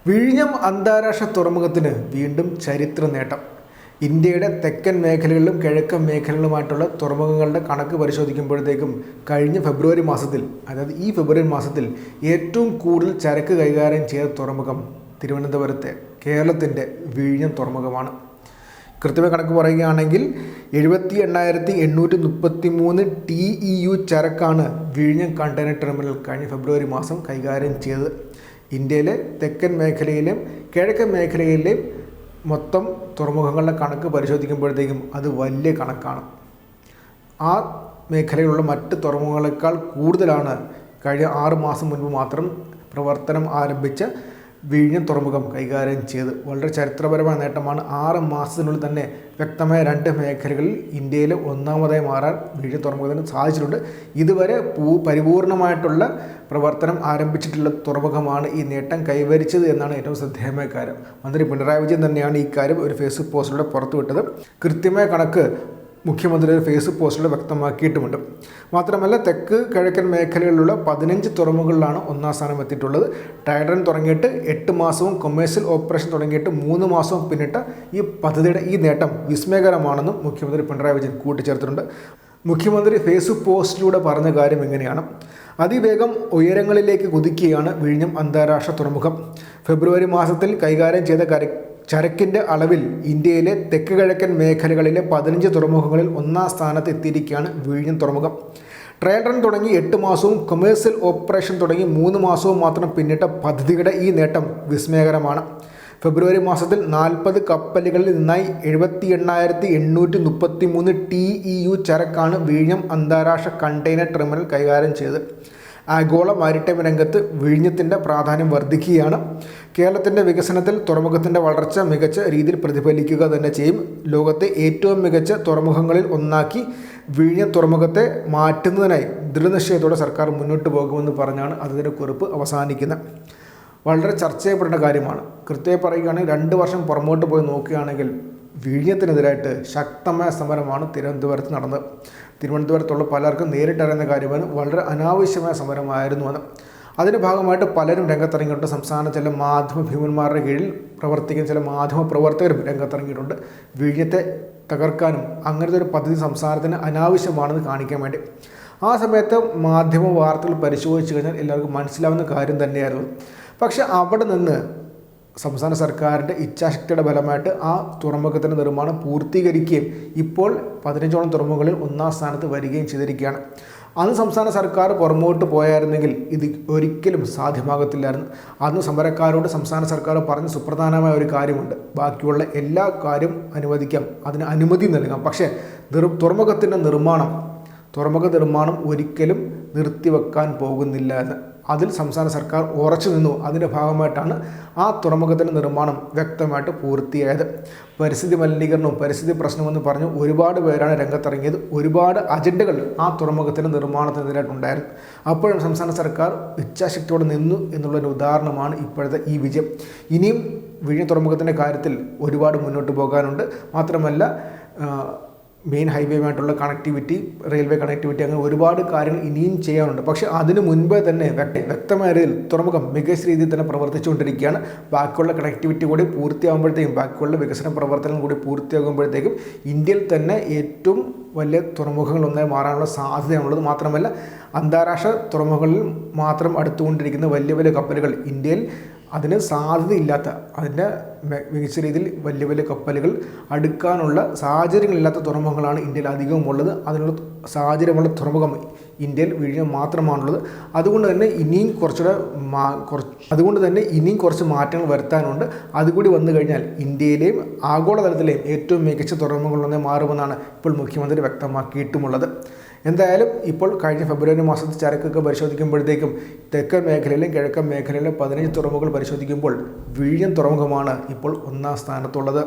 വിഴിഞ്ഞം അന്താരാഷ്ട്ര തുറമുഖത്തിന് വീണ്ടും ചരിത്ര നേട്ടം. ഇന്ത്യയുടെ തെക്കൻ മേഖലകളിലും കിഴക്കൻ മേഖലകളിലുമായിട്ടുള്ള തുറമുഖങ്ങളുടെ കണക്ക് പരിശോധിക്കുമ്പോഴത്തേക്കും കഴിഞ്ഞ ഫെബ്രുവരി മാസത്തിൽ, അതായത് ഈ ഫെബ്രുവരി മാസത്തിൽ ഏറ്റവും കൂടുതൽ ചരക്ക് കൈകാര്യം ചെയ്ത തുറമുഖം തിരുവനന്തപുരത്തെ കേരളത്തിൻ്റെ വിഴിഞ്ഞം തുറമുഖമാണ്. കൃത്യമായി കണക്ക് പറയുകയാണെങ്കിൽ 78,833 TEU ചരക്കാണ് വിഴിഞ്ഞം കണ്ടെയ്നർ ടെർമിനൽ കഴിഞ്ഞ ഫെബ്രുവരി മാസം കൈകാര്യം ചെയ്തത്. ഇന്ത്യയിലെ തെക്കൻ മേഖലയിലെയും കിഴക്കൻ മേഖലയിലെയും മൊത്തം തുറമുഖങ്ങളുടെ കണക്ക് പരിശോധിക്കുമ്പോഴത്തേക്കും അത് വലിയ കണക്കാണ്. ആ മേഖലയിലുള്ള മറ്റ് തുറമുഖങ്ങളെക്കാൾ കൂടുതലാണ് കഴിഞ്ഞ 6 മാസം മുൻപ് മാത്രം പ്രവർത്തനം ആരംഭിച്ച വിഴിഞ്ഞം തുറമുഖം കൈകാര്യം ചെയ്ത്. വളരെ ചരിത്രപരമായ നേട്ടമാണ്. 6 മാസത്തിനുള്ളിൽ തന്നെ വ്യക്തമായ 2 മേഖലകളിൽ ഇന്ത്യയിൽ ഒന്നാമതായി മാറാൻ വിഴിഞ്ഞം തുറമുഖത്തിന് സാധിച്ചിട്ടുണ്ട്. ഇതുവരെ പരിപൂർണമായിട്ടുള്ള പ്രവർത്തനം ആരംഭിച്ചിട്ടുള്ള തുറമുഖമാണ് ഈ നേട്ടം കൈവരിച്ചത് എന്നാണ് ഏറ്റവും ശ്രദ്ധേയമായ കാര്യം. മന്ത്രി പിണറായി വിജയൻ തന്നെയാണ് ഈ കാര്യം ഒരു ഫേസ്ബുക്ക് പോസ്റ്റിലൂടെ പുറത്തുവിട്ടത്. കൃത്യമായ കണക്ക് മുഖ്യമന്ത്രി ഒരു ഫേസ്ബുക്ക് പോസ്റ്റിലൂടെ വ്യക്തമാക്കിയിട്ടുമുണ്ട്. മാത്രമല്ല, തെക്ക് കിഴക്കൻ മേഖലകളിലുള്ള 15 തുറമുഖങ്ങളിലാണ് ഒന്നാം സ്ഥാനം എത്തിയിട്ടുള്ളത്. ട്രയൽ തുടങ്ങിയിട്ട് 8 മാസവും കൊമേഴ്സ്യൽ ഓപ്പറേഷൻ തുടങ്ങിയിട്ട് 3 മാസവും പിന്നിട്ട ഈ പദ്ധതിയുടെ ഈ നേട്ടം വിസ്മയകരമാണെന്നും മുഖ്യമന്ത്രി പിണറായി വിജയൻ കൂട്ടിച്ചേർത്തിട്ടുണ്ട്. മുഖ്യമന്ത്രി ഫേസ്ബുക്ക് പോസ്റ്റിലൂടെ പറഞ്ഞ കാര്യം എങ്ങനെയാണ്: അതിവേഗം ഉയരങ്ങളിലേക്ക് കുതിക്കുകയാണ് വിഴിഞ്ഞം അന്താരാഷ്ട്ര തുറമുഖം. ഫെബ്രുവരി മാസത്തിൽ കൈകാര്യം ചെയ്ത ചരക്കിൻ്റെ അളവിൽ ഇന്ത്യയിലെ തെക്ക് കിഴക്കൻ മേഖലകളിലെ 15 തുറമുഖങ്ങളിൽ ഒന്നാം സ്ഥാനത്ത് എത്തിയിരിക്കുകയാണ് വിഴിഞ്ഞം തുറമുഖം. ട്രയൽ റൺ തുടങ്ങി 8 മാസവും കൊമേഴ്സ്യൽ ഓപ്പറേഷൻ തുടങ്ങി 3 മാസവും മാത്രം പിന്നിട്ട പദ്ധതിയുടെ ഈ നേട്ടം വിസ്മയകരമാണ്. ഫെബ്രുവരി മാസത്തിൽ 40 കപ്പലുകളിൽ നിന്നായി 78,833 TEU ചരക്കാണ് വിഴിഞ്ഞം അന്താരാഷ്ട്ര കണ്ടെയ്നർ ടെർമിനൽ കൈകാര്യം ചെയ്തത്. ആഗോള മാരിടൈം രംഗത്ത് വിഴിഞ്ഞത്തിൻ്റെ പ്രാധാന്യം വർദ്ധിക്കുകയാണ്. കേരളത്തിൻ്റെ വികസനത്തിൽ തുറമുഖത്തിൻ്റെ വളർച്ച മികച്ച രീതിയിൽ പ്രതിഫലിക്കുക തന്നെ ചെയ്യും. ലോകത്തെ ഏറ്റവും മികച്ച തുറമുഖങ്ങളിൽ ഒന്നാക്കി വിഴിഞ്ഞം തുറമുഖത്തെ മാറ്റുന്നതിനായി ദൃഢനിശ്ചയത്തോടെ സർക്കാർ മുന്നോട്ട് പോകുമെന്ന് പറഞ്ഞാണ് അതിൻ്റെ കുറിപ്പ് അവസാനിക്കുന്നത്. വളരെ ചർച്ച ചെയ്യപ്പെടേണ്ട കാര്യമാണ്. കൃത്യമായി പറയുകയാണെങ്കിൽ 2 വർഷം പുറമോട്ട് പോയി നോക്കുകയാണെങ്കിൽ വിഴിഞ്ഞത്തിനെതിരായിട്ട് ശക്തമായ സമരമാണ് തിരുവനന്തപുരത്ത് നടന്നത്. തിരുവനന്തപുരത്തുള്ള പലർക്കും നേരിട്ടറിയുന്ന കാര്യമാണ് വളരെ അനാവശ്യമായ സമരമായിരുന്നു എന്ന്. അതിൻ്റെ ഭാഗമായിട്ട് പലരും രംഗത്തിറങ്ങിയിട്ടുണ്ട്. സംസ്ഥാന ചില മാധ്യമ ഭീമന്മാരുടെ കീഴിൽ പ്രവർത്തിക്കുന്ന ചില മാധ്യമ പ്രവർത്തകരും രംഗത്തിറങ്ങിയിട്ടുണ്ട്. വിഴിഞ്ഞത്തെ തകർക്കാനും അങ്ങനത്തെ ഒരു പദ്ധതി സംസ്ഥാനത്തിന് അനാവശ്യമാണെന്ന് കാണിക്കാൻ വേണ്ടി. ആ സമയത്ത് മാധ്യമ വാർത്തകൾ പരിശോധിച്ച് കഴിഞ്ഞാൽ എല്ലാവർക്കും മനസ്സിലാവുന്ന കാര്യം തന്നെയായിരുന്നു. പക്ഷെ അവിടെ നിന്ന് സംസ്ഥാന സർക്കാരിൻ്റെ ഇച്ഛാശക്തിയുടെ ഫലമായിട്ട് ആ തുറമുഖത്തിൻ്റെ നിർമ്മാണം പൂർത്തീകരിക്കുകയും ഇപ്പോൾ 15ഓളം തുറമുഖങ്ങളിൽ ഒന്നാം സ്ഥാനത്ത് വരികയും ചെയ്തിരിക്കുകയാണ്. അന്ന് സംസ്ഥാന സർക്കാർ പുറമോട്ട് പോയായിരുന്നെങ്കിൽ ഇത് ഒരിക്കലും സാധ്യമാകത്തില്ലായിരുന്നു. അന്ന് സമരക്കാരോട് സംസ്ഥാന സർക്കാർ പറഞ്ഞ സുപ്രധാനമായ ഒരു കാര്യമുണ്ട്: ബാക്കിയുള്ള എല്ലാ കാര്യം അനുവദിക്കാം, അതിന് അനുമതി നൽകാം, പക്ഷേ തുറമുഖ നിർമ്മാണം ഒരിക്കലും നിർത്തിവെക്കാൻ പോകുന്നില്ല എന്ന്. അതിൽ സംസ്ഥാന സർക്കാർ ഉറച്ചു നിന്നു. അതിൻ്റെ ഭാഗമായിട്ടാണ് ആ തുറമുഖത്തിൻ്റെ നിർമ്മാണം വ്യക്തമായിട്ട് പൂർത്തിയായത്. പരിസ്ഥിതി മലിനീകരണവും പരിസ്ഥിതി പ്രശ്നമെന്ന് പറഞ്ഞ് ഒരുപാട് പേരാണ് രംഗത്തിറങ്ങിയത്. ഒരുപാട് അജണ്ടകൾ ആ തുറമുഖത്തിൻ്റെ നിർമ്മാണത്തിനെതിരായിട്ടുണ്ടായിരുന്നു. അപ്പോഴും സംസ്ഥാന സർക്കാർ ഇച്ഛാശക്തിയോടെ നിന്നു എന്നുള്ളൊരു ഉദാഹരണമാണ് ഇപ്പോഴത്തെ ഈ വിജയം. ഇനിയും വിഴിഞ്ഞം തുറമുഖത്തിൻ്റെ കാര്യത്തിൽ ഒരുപാട് മുന്നോട്ട് പോകാനുണ്ട്. മാത്രമല്ല, മെയിൻ ഹൈവേയുമായിട്ടുള്ള കണക്ടിവിറ്റി, റെയിൽവേ കണക്ടിവിറ്റി, അങ്ങനെ ഒരുപാട് കാര്യങ്ങൾ ഇനിയും ചെയ്യാനുണ്ട്. പക്ഷേ അതിനു മുൻപേ തന്നെ വ്യക്തമായ രീതിയിൽ തുറമുഖം മികച്ച രീതിയിൽ തന്നെ പ്രവർത്തിച്ചുകൊണ്ടിരിക്കുകയാണ്. ബാക്കിയുള്ള കണക്ടിവിറ്റി കൂടി പൂർത്തിയാകുമ്പോഴത്തേക്കും, ബാക്കിയുള്ള വികസന പ്രവർത്തനം കൂടി പൂർത്തിയാകുമ്പോഴത്തേക്കും ഇന്ത്യയിൽ തന്നെ ഏറ്റവും വലിയ തുറമുഖങ്ങളൊന്നായി മാറാനുള്ള സാധ്യതയാണുള്ളത്. മാത്രമല്ല, അന്താരാഷ്ട്ര തുറമുഖങ്ങളിൽ മാത്രം അടുത്തുകൊണ്ടിരിക്കുന്ന വലിയ വലിയ കപ്പലുകൾ ഇന്ത്യയിൽ അതിന് സാധ്യതയില്ലാത്ത, അതിൻ്റെ മികച്ച രീതിയിൽ വലിയ വലിയ കപ്പലുകൾ അടുക്കാനുള്ള സാഹചര്യങ്ങളില്ലാത്ത തുറമുഖങ്ങളാണ് ഇന്ത്യയിൽ അധികവും ഉള്ളത്. അതിനുള്ള സാഹചര്യമുള്ള തുറമുഖം ഇന്ത്യയിൽ വിഴിഞ്ഞം മാത്രമാണുള്ളത്. അതുകൊണ്ട് തന്നെ ഇനിയും കുറച്ച് മാറ്റങ്ങൾ വരുത്താനുണ്ട്. അതുകൂടി വന്നു കഴിഞ്ഞാൽ ഇന്ത്യയിലെയും ആഗോളതലത്തിലെയും ഏറ്റവും മികച്ച തുറമുഖങ്ങളൊന്നേ മാറുമെന്നാണ് ഇപ്പോൾ മുഖ്യമന്ത്രി വ്യക്തമാക്കിയിട്ടുമുള്ളത്. എന്തായാലും ഇപ്പോൾ കഴിഞ്ഞ ഫെബ്രുവരി മാസത്തെ ചരക്കൊക്കെ പരിശോധിക്കുമ്പോഴത്തേക്കും തെക്കൻ മേഖലയിലും കിഴക്കൻ മേഖലയിലും 15 തുറമുഖങ്ങൾ പരിശോധിക്കുമ്പോൾ വിഴിഞ്ഞം തുറമുഖമാണ് ഇപ്പോൾ ഒന്നാം സ്ഥാനത്തുള്ളത്.